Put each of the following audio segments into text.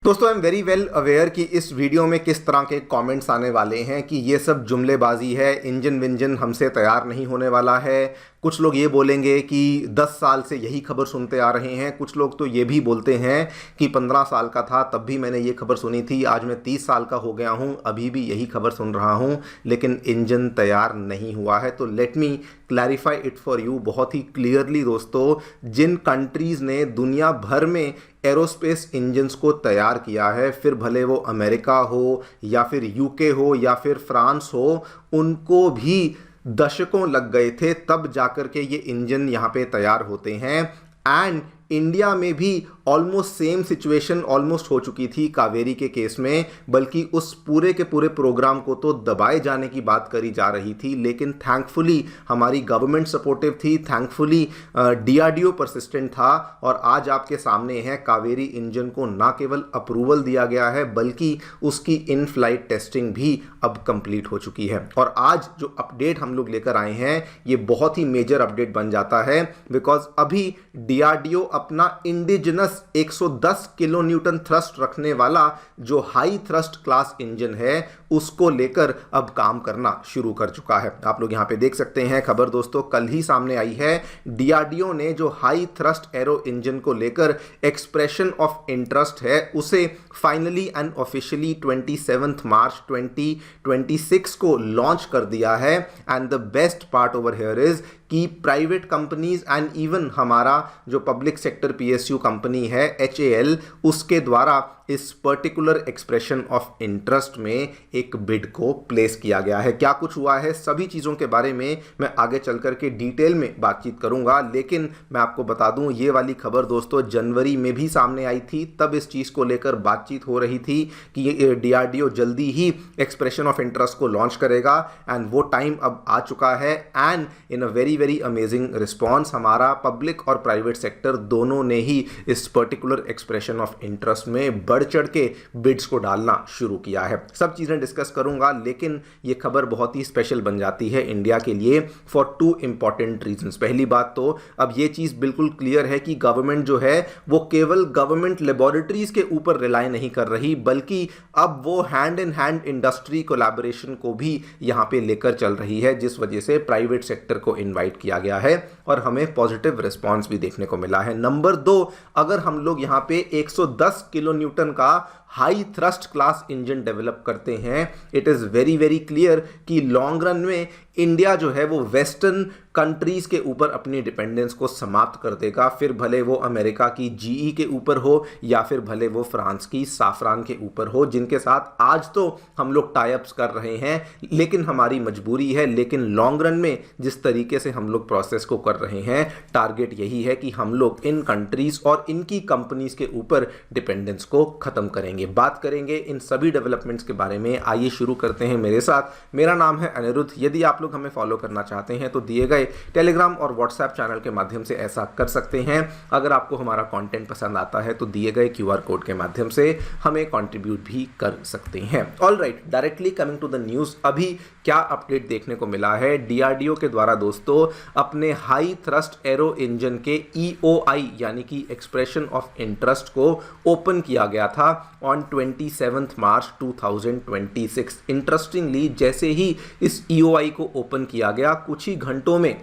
दोस्तों I am very well aware कि इस वीडियो में किस तरह के कमेंट्स आने वाले हैं कि ये सब जुमलेबाजी है, इंजन विंजन हमसे तैयार नहीं होने वाला है। कुछ लोग ये बोलेंगे कि 10 साल से यही खबर सुनते आ रहे हैं। कुछ लोग तो ये भी बोलते हैं कि 15 साल का था तब भी मैंने ये खबर सुनी थी, आज मैं 30 साल का हो गया हूँ अभी भी यही खबर सुन रहा हूँ, लेकिन इंजन तैयार नहीं हुआ है। तो let me clarify it for you बहुत ही क्लियरली दोस्तों। जिन कंट्रीज़ ने दुनिया भर में एरोस्पेस इंजन्स को तैयार किया है, फिर भले वो अमेरिका हो या फिर यूके हो या फिर फ्रांस हो, उनको भी दशकों लग गए थे तब जाकर के ये इंजन यहाँ पे तैयार होते हैं। एंड इंडिया में भी ऑलमोस्ट सेम सिचुएशन ऑलमोस्ट हो चुकी थी कावेरी के केस में, बल्कि उस पूरे के पूरे प्रोग्राम को तो दबाए जाने की बात करी जा रही थी। लेकिन थैंकफुली हमारी गवर्नमेंट सपोर्टिव थी, थैंकफुली डीआरडीओ परसिस्टेंट था, और आज आपके सामने है कावेरी इंजन को ना केवल अप्रूवल दिया गया है बल्कि उसकी इन फ्लाइट टेस्टिंग भी अब कंप्लीट हो चुकी है। और आज जो अपडेट हम लोग लेकर आए हैं ये बहुत ही मेजर अपडेट बन जाता है, बिकॉज अभी डीआरडीओ अपना इंडिजिनस 110 किलो न्यूटन थ्रस्ट रखने वाला जो हाई थ्रस्ट क्लास इंजन है उसको लेकर अब काम करना शुरू कर चुका है। आप लोग यहां पे देख सकते हैं खबर दोस्तों कल ही सामने आई है। डीआरडीओ ने जो हाई थ्रस्ट एरो इंजन को लेकर एक्सप्रेशन ऑफ इंटरेस्ट है उसे फाइनली एंड ऑफिशियली 27 मार्च 2026 को लॉन्च कर दिया है। And the best part over here is कि प्राइवेट कंपनीज एंड इवन हमारा जो पब्लिक सेक्टर पीएसयू कंपनी है HAL, उसके द्वारा इस पर्टिकुलर एक्सप्रेशन ऑफ इंटरेस्ट में एक बिड को प्लेस किया गया है। क्या कुछ हुआ है सभी चीज़ों के बारे में मैं आगे चल कर के डिटेल में बातचीत करूंगा, लेकिन मैं आपको बता दूं ये वाली खबर दोस्तों जनवरी में भी सामने आई थी। तब इस चीज़ को लेकर बातचीत हो रही थी कि डीआरडीओ जल्दी ही एक्सप्रेशन ऑफ इंटरेस्ट को लॉन्च करेगा, एंड वो टाइम अब आ चुका है। And in a very very amazing response हमारा पब्लिक और प्राइवेट सेक्टर दोनों ने ही इस पर्टिकुलर एक्सप्रेशन ऑफ इंटरेस्ट में बढ़ चढ़ के बिड्स को डालना शुरू किया है। सब चीजें डिस्कस करूंगा, लेकिन यह खबर बहुत ही स्पेशल बन जाती है इंडिया के लिए फॉर टू इंपॉर्टेंट रीजंस। पहली बात तो अब यह चीज बिल्कुल क्लियर है कि गवर्नमेंट जो है वो केवल गवर्नमेंट लेबोरेटरीज के ऊपर रिलाय नहीं कर रही, बल्कि अब वो hand in hand industry collaboration को भी यहां पे लेकर चल रही है, जिस वजह से प्राइवेट सेक्टर को इनवाइट किया गया है और हमें पॉजिटिव रिस्पॉन्स भी देखने को मिला है। नंबर 2, अगर हम लोग यहां पे 110 किलो न्यूटन का high thrust class engine develop करते हैं, it is very very clear कि लॉन्ग रन में इंडिया जो है वो वेस्टर्न कंट्रीज के ऊपर अपनी डिपेंडेंस को समाप्त कर देगा। फिर भले वो अमेरिका की GE के ऊपर हो या फिर भले वो फ्रांस की साफरान के ऊपर हो, जिनके साथ आज तो हम लोग टाई अप्स कर रहे हैं, लेकिन हमारी मजबूरी है। लेकिन लॉन्ग रन में जिस तरीके से हम लोग प्रोसेस को कर रहे हैं, टारगेट यही है कि हम लोग इन कंट्रीज और इनकी कंपनीज के ऊपर डिपेंडेंस को खत्म करेंगे। बात करेंगे इन सभी डेवलपमेंट्स के बारे में। आइए शुरू करते हैं मेरे साथ। मेरा नाम है अनिरुद्ध। यदि आप लोग हमें फॉलो करना चाहते हैं तो दिए गए टेलीग्राम और व्हाट्सएप चैनल के माध्यम से ऐसा कर सकते हैं। अगर आपको हमारा कंटेंट पसंद आता है तो दिए गए QR कोड के माध्यम से हमें कंट्रीब्यूट भी कर सकते हैं। Alright, directly coming to the news. अभी क्या अपडेट देखने को मिला है? डीआरडीओ के द्वारा दोस्तों अपने हाई थ्रस्ट एरो इंजन के EOI यानी कि एक्सप्रेशन ऑफ इंटरेस्ट को ओपन किया गया था ऑन 27 मार्च 2026। इंटरेस्टिंगली जैसे ही इस EOI को ओपन किया गया कुछ ही घंटों में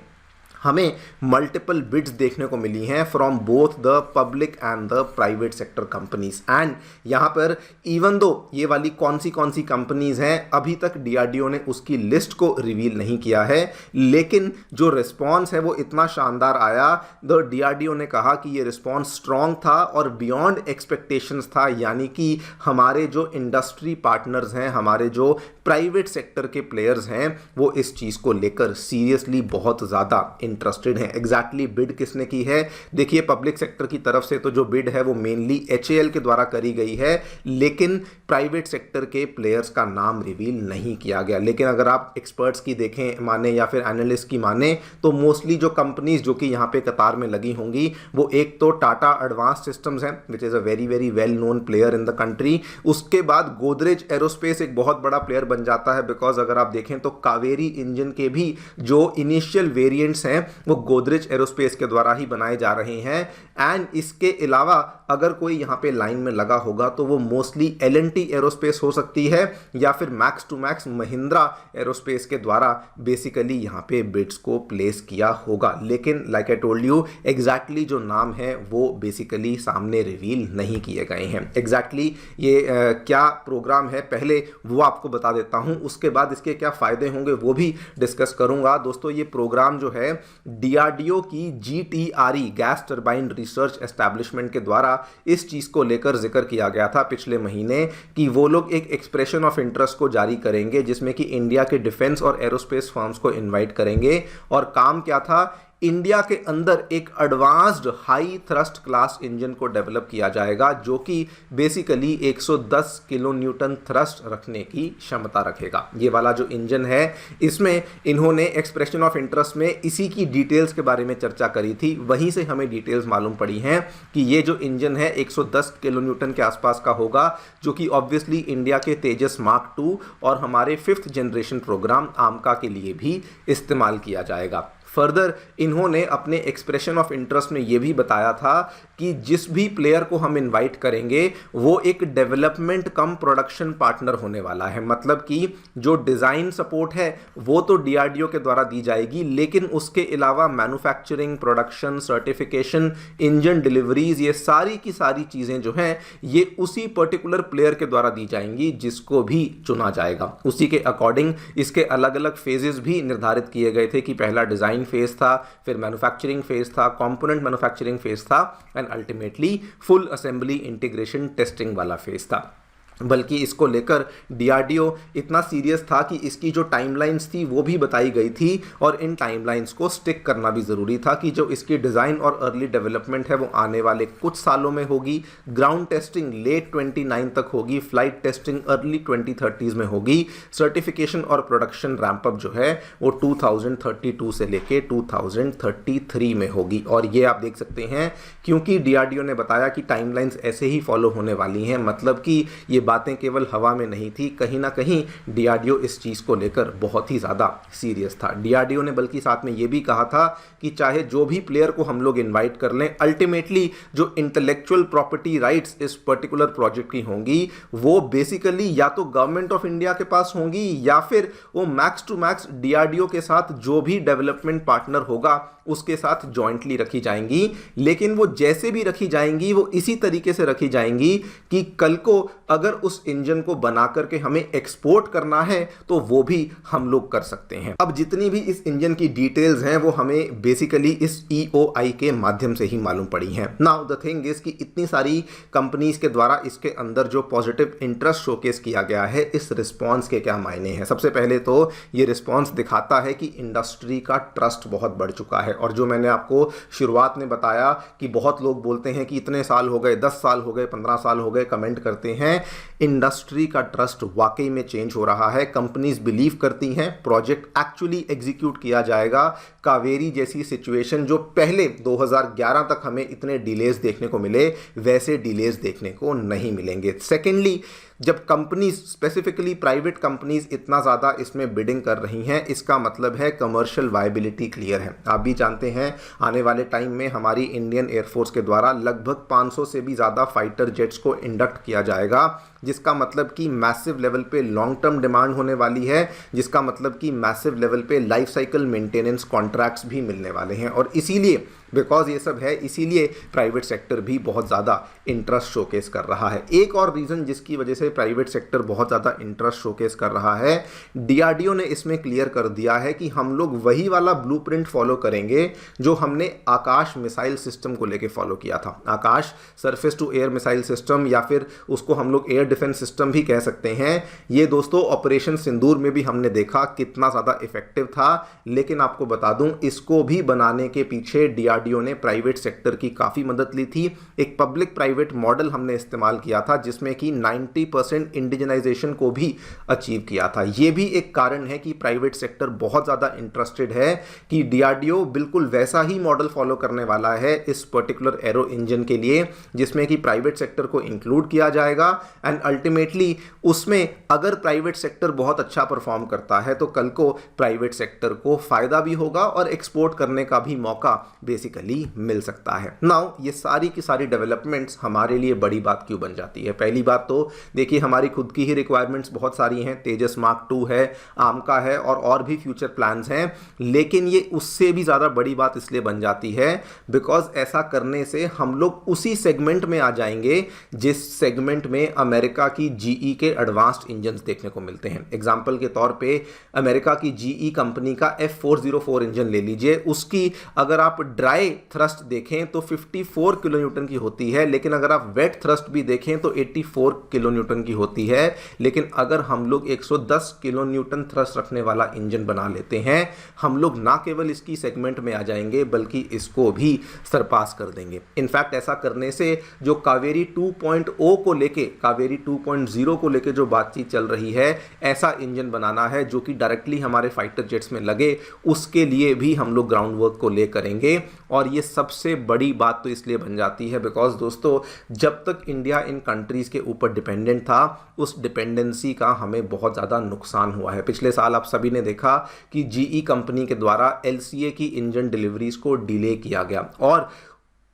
हमें मल्टीपल बिड्स देखने को मिली हैं from both the public and the private sector companies. And यहाँ पर इवन दो ये वाली कौन सी कंपनीज हैं अभी तक डीआरडीओ ने उसकी लिस्ट को रिवील नहीं किया है, लेकिन जो रिस्पॉन्स है वो इतना शानदार आया। द डीआरडीओ ने कहा कि ये रिस्पॉन्स स्ट्रॉन्ग था और बियॉन्ड एक्सपेक्टेशंस था, यानी कि हमारे जो इंडस्ट्री पार्टनर्स हैं, हमारे जो प्राइवेट सेक्टर के प्लेयर्स हैं, वो इस चीज़ को लेकर सीरियसली बहुत ज़्यादा इंटरेस्टेड है। एग्जैक्टली बिड किसने की है? देखिए, पब्लिक सेक्टर की तरफ से तो जो बिड है वो मेनली HAL के द्वारा करी गई है, लेकिन प्राइवेट सेक्टर के प्लेयर्स का नाम रिवील नहीं किया गया। लेकिन अगर आप एक्सपर्ट्स की देखें माने या फिर एनालिस्ट की माने तो मोस्टली जो कंपनीज जो कि यहाँ पे कतार में लगी होंगी वो एक तो टाटा एडवांस सिस्टम्स है which is a very very well known player in the country. उसके बाद गोदरेज एरोस्पेस एक बहुत बड़ा प्लेयर बन जाता है, बिकॉज अगर आप देखें तो कावेरी इंजन के भी जो इनिशियल वेरिएंट्स हैं वो गोदरेज एरोस्पेस के द्वारा ही बनाए जा रहे हैं। एंड इसके अलावा अगर कोई यहाँ पे लाइन में लगा होगा तो वो मोस्टली L&T एरोस्पेस हो सकती है या फिर max to max Mahindra aerospace के द्वारा बेसिकली यहाँ पे बिड्स को प्लेस किया होगा। लेकिन like I told you, exactly जो नाम है वो बेसिकली सामने रिवील नहीं किए गए हैं। एग्जैक्टली ये क्या प्रोग्राम है पहले वो आपको बता देता हूँ, उसके बाद इसके क्या फ़ायदे होंगे वो भी डिस्कस करूँगा। दोस्तों ये प्रोग्राम जो है DRDO की GTRE gas turbine research establishment के द्वारा इस चीज़ को लेकर जिक्र किया गया था पिछले महीने कि वो लोग एक एक्सप्रेशन ऑफ इंटरेस्ट को जारी करेंगे जिसमें कि इंडिया के डिफेंस और एरोस्पेस फर्म्स को इनवाइट करेंगे। और काम क्या था, इंडिया के अंदर एक advanced high thrust class engine को डेवलप किया जाएगा जो कि बेसिकली 110 किलो न्यूटन थ्रस्ट रखने की क्षमता रखेगा। ये वाला जो इंजन है इसमें इन्होंने एक्सप्रेशन ऑफ इंटरेस्ट में इसी की डिटेल्स के बारे में चर्चा करी थी, वहीं से हमें डिटेल्स मालूम पड़ी हैं कि ये जो इंजन है 110 किलो न्यूटन के आसपास का होगा, जो कि ऑब्वियसली इंडिया के तेजस मार्क 2 और हमारे 5th जनरेशन प्रोग्राम आमका के लिए भी इस्तेमाल किया जाएगा। फर्दर इन्होंने अपने एक्सप्रेशन ऑफ इंटरेस्ट में यह भी बताया था कि जिस भी प्लेयर को हम इनवाइट करेंगे वो एक डेवलपमेंट कम प्रोडक्शन पार्टनर होने वाला है। मतलब कि जो डिज़ाइन सपोर्ट है वो तो DRDO के द्वारा दी जाएगी, लेकिन उसके अलावा manufacturing, production, certification, engine deliveries, ये सारी की सारी चीज़ें जो हैं ये उसी पर्टिकुलर प्लेयर के द्वारा दी जाएंगी जिसको भी चुना जाएगा। उसी के अकॉर्डिंग इसके अलग अलग फेजेस भी निर्धारित किए गए थे कि पहला डिज़ाइन फेज था, फिर मैन्युफैक्चरिंग फेज था, कंपोनेंट मैन्युफैक्चरिंग फेज था and ultimately full assembly integration testing वाला फेज था। बल्कि इसको लेकर DRDO इतना सीरियस था कि इसकी जो टाइमलाइंस थी वो भी बताई गई थी और इन टाइमलाइंस को स्टिक करना भी ज़रूरी था कि जो इसकी डिज़ाइन और अर्ली डेवलपमेंट है वो आने वाले कुछ सालों में होगी, ग्राउंड टेस्टिंग लेट 29 तक होगी, फ्लाइट टेस्टिंग अर्ली 2030s में होगी, सर्टिफिकेशन और प्रोडक्शन रैंप अप जो है वो 2032 से लेके 2033 में होगी। और ये आप देख सकते हैं क्योंकि DRDO ने बताया कि टाइमलाइंस ऐसे ही फॉलो होने वाली हैं, मतलब कि ये बातें केवल हवा में नहीं थी, कहीं ना कहीं DRDO इस चीज़ को लेकर बहुत ही ज़्यादा सीरियस था। DRDO ने बल्कि साथ में ये भी कहा था कि चाहे जो भी प्लेयर को हम लोग इनवाइट कर लें, अल्टीमेटली जो इंटेलेक्चुअल प्रॉपर्टी राइट्स इस पर्टिकुलर प्रोजेक्ट की होंगी वो बेसिकली या तो गवर्नमेंट ऑफ इंडिया के पास होंगी या फिर वो मैक्स टू मैक्स DRDO के साथ जो भी डेवलपमेंट पार्टनर होगा उसके साथ जॉइंटली रखी जाएंगी। लेकिन वो जैसे भी रखी जाएंगी वो इसी तरीके से रखी जाएंगी कि कल को अगर उस इंजन को बना करके हमें एक्सपोर्ट करना है तो वो भी हम लोग कर सकते हैं। अब जितनी भी इस इंजन की डिटेल्स हैं वो हमें बेसिकली इस EOI के माध्यम से ही मालूम पड़ी हैं। नाउ द थिंग इज कि इतनी सारी कंपनीज के द्वारा इसके अंदर जो पॉजिटिव इंटरेस्ट शोकेस किया गया है, इस रिस्पॉन्स के क्या मायने हैं। सबसे पहले तो ये रिस्पॉन्स दिखाता है कि इंडस्ट्री का ट्रस्ट बहुत बढ़ चुका है। और जो मैंने आपको शुरुआत में बताया कि बहुत लोग बोलते हैं कि इतने साल हो गए, 10 साल हो गए, 15 साल हो गए, कमेंट करते हैं, इंडस्ट्री का ट्रस्ट वाकई में चेंज हो रहा है। कंपनीज बिलीव करती हैं प्रोजेक्ट एक्चुअली एग्जीक्यूट किया जाएगा। कावेरी जैसी सिचुएशन जो पहले 2011 तक हमें इतने डिलेज देखने को मिले, वैसे डिलेज देखने को नहीं मिलेंगे। सेकेंडली, जब कंपनीज स्पेसिफिकली प्राइवेट कंपनीज इतना ज़्यादा इसमें बिडिंग कर रही हैं, इसका मतलब है कमर्शियल वायबिलिटी क्लियर है। आप भी जानते हैं आने वाले टाइम में हमारी इंडियन एयरफोर्स के द्वारा लगभग 500 से भी ज़्यादा फाइटर जेट्स को इंडक्ट किया जाएगा, जिसका मतलब कि मैसिव लेवल पे लॉन्ग टर्म डिमांड होने वाली है, जिसका मतलब कि मैसिव लेवल पे लाइफ साइकिल मेंटेनेंस कॉन्ट्रैक्ट्स भी मिलने वाले हैं। और इसीलिए बिकॉज ये सब है, इसीलिए प्राइवेट सेक्टर भी बहुत ज़्यादा इंटरेस्ट शोकेस कर रहा है। एक और रीज़न जिसकी वजह से प्राइवेट सेक्टर बहुत ज़्यादा इंटरेस्ट शोकेस कर रहा है, DRDO ने इसमें क्लियर कर दिया है कि हम लोग वही वाला ब्लूप्रिंट फॉलो करेंगे जो हमने आकाश मिसाइल सिस्टम को लेके फॉलो किया था। Akash surface to air missile system या फिर उसको हम लोग एयर डिफेंस सिस्टम भी कह सकते हैं। ये दोस्तों ऑपरेशन सिंदूर में भी हमने देखा कितना ज़्यादा इफेक्टिव था। लेकिन आपको बता दूं, इसको भी बनाने के पीछे DRDO ने प्राइवेट सेक्टर की काफ़ी मदद ली थी। एक पब्लिक प्राइवेट मॉडल हमने इस्तेमाल किया था जिसमें कि 90% इंडिजनाइजेशन को भी अचीव किया था। ये भी एक कारण है कि प्राइवेट सेक्टर बहुत ज़्यादा इंटरेस्टेड है कि DRDO बिल्कुल वैसा ही मॉडल फॉलो करने वाला है इस पर्टिकुलर एरो इंजन के लिए, जिसमें कि प्राइवेट सेक्टर को इंक्लूड किया जाएगा एंड एंड अल्टीमेटली उसमें अगर प्राइवेट सेक्टर बहुत अच्छा परफॉर्म करता है तो कल को प्राइवेट सेक्टर को फायदा भी होगा और एक्सपोर्ट करने का भी मौका बेसिकली मिल सकता है। नाउ ये सारी की सारी डेवलपमेंट्स हमारे लिए बड़ी बात क्यों बन जाती है? पहली बात तो देखिए, हमारी खुद की ही रिक्वायरमेंट्स बहुत सारी हैं, तेजस मार्क 2 है, आमका है और भी फ्यूचर प्लान्स हैं, लेकिन ये उससे भी ज़्यादा बड़ी बात इसलिए बन जाती है बिकॉज ऐसा करने से हम लोग उसी सेगमेंट में आ जाएंगे जिस सेगमेंट में अमेरिका की जीई के एडवांस्ड इंजन्स देखने को मिलते हैं। एग्जाम्पल के तौर पे अमेरिका की जीई कंपनी का F404 इंजन ले लीजिए, उसकी अगर आप ड्राई थ्रस्ट देखें तो 54 किलो न्यूटन की होती है, लेकिन अगर आप वेट थ्रस्ट भी देखें तो 84 किलो न्यूटन की होती है। लेकिन अगर हम लोग 110 किलो न्यूटन थ्रस्ट रखने वाला इंजन बना लेते हैं, हम लोग ना केवल इसकी सेगमेंट में आ जाएंगे बल्कि इसको भी सरपास कर देंगे। इनफैक्ट ऐसा करने से जो कावेरी 2.0 को लेके, कावेरी 2.0 को लेके जो बातचीत चल रही है, ऐसा इंजन बनाना है जो कि डायरेक्टली हमारे फाइटर जेट्स में लगे, उसके लिए भी हम लोग ग्राउंड वर्क को ले करेंगे। और ये सबसे बड़ी बात तो इसलिए बन जाती है बिकॉज दोस्तों, जब तक इंडिया इन कंट्रीज के ऊपर डिपेंडेंट था, उस डिपेंडेंसी का हमें बहुत ज़्यादा नुकसान हुआ है। पिछले साल आप सभी ने देखा कि जीई कंपनी के द्वारा LCA की इंजन डिलीवरीज को डिले किया गया, और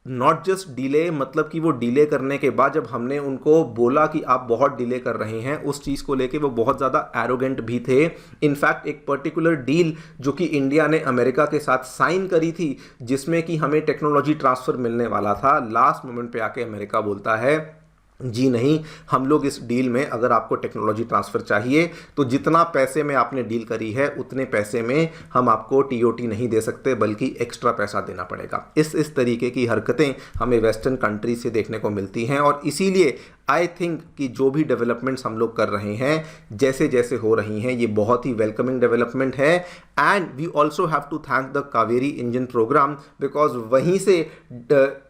नॉट जस्ट डिले, मतलब कि वो डिले करने के बाद जब हमने उनको बोला कि आप बहुत डिले कर रहे हैं, उस चीज़ को लेके वो बहुत ज़्यादा एरोगेंट भी थे। इनफैक्ट एक पर्टिकुलर डील जो कि इंडिया ने अमेरिका के साथ साइन करी थी, जिसमें कि हमें टेक्नोलॉजी ट्रांसफ़र मिलने वाला था, लास्ट मोमेंट पे आके अमेरिका बोलता है जी नहीं, हम लोग इस डील में अगर आपको टेक्नोलॉजी ट्रांसफ़र चाहिए तो जितना पैसे में आपने डील करी है उतने पैसे में हम आपको TOT नहीं दे सकते, बल्कि एक्स्ट्रा पैसा देना पड़ेगा। इस तरीके की हरकतें हमें वेस्टर्न कंट्री से देखने को मिलती हैं, और इसीलिए आई थिंक कि जो भी डेवलपमेंट्स हम लोग कर रहे हैं, जैसे जैसे हो रही हैं, ये बहुत ही वेलकमिंग डेवलपमेंट है। And we also have to thank the Kaveri engine programme because वहीं से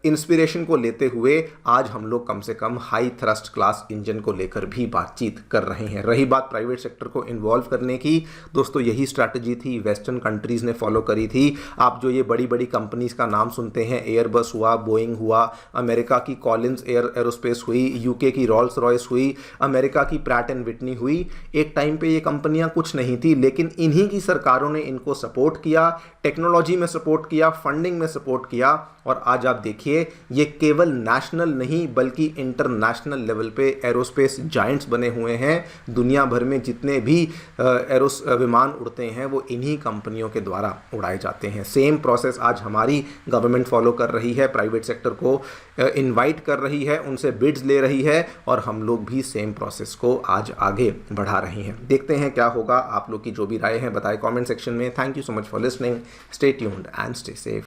इंस्पिरेशन को लेते हुए आज हम लोग कम से कम हाई थ्रस्ट क्लास इंजन को लेकर भी बातचीत कर रहे हैं। रही बात प्राइवेट सेक्टर को इन्वॉल्व करने की, दोस्तों यही स्ट्रैटेजी थी वेस्टर्न कंट्रीज़ ने फॉलो करी थी। आप जो ये बड़ी बड़ी कंपनीज़ का नाम सुनते हैं, एयरबस हुआ, बोइंग हुआ, अमेरिका की कॉलिंस एरोस्पेस हुई, UK की रॉल्स रॉयस हुई, अमेरिका की प्रैट एंड विटनी हुई, एक टाइम पे ये कंपनियां कुछ नहीं थी, लेकिन इन्हीं की सरकारों ने इनको सपोर्ट किया, टेक्नोलॉजी में सपोर्ट किया, फंडिंग में सपोर्ट किया, और आज आप देखिए ये केवल नेशनल नहीं बल्कि इंटरनेशनल लेवल पे एरोस्पेस जायंट्स बने हुए हैं। दुनिया भर में जितने भी विमान उड़ते हैं वो इन्हीं कंपनियों के द्वारा उड़ाए जाते हैं। सेम प्रोसेस आज हमारी गवर्नमेंट फॉलो कर रही है, प्राइवेट सेक्टर को इनवाइट कर रही है, उनसे बिड्स ले रही है, और हम लोग भी सेम प्रोसेस को आज आगे बढ़ा रहे हैं। देखते हैं क्या होगा। आप लोग की जो भी राय है बताएं कमेंट सेक्शन में। Thank you so much for listening. Stay tuned and stay safe.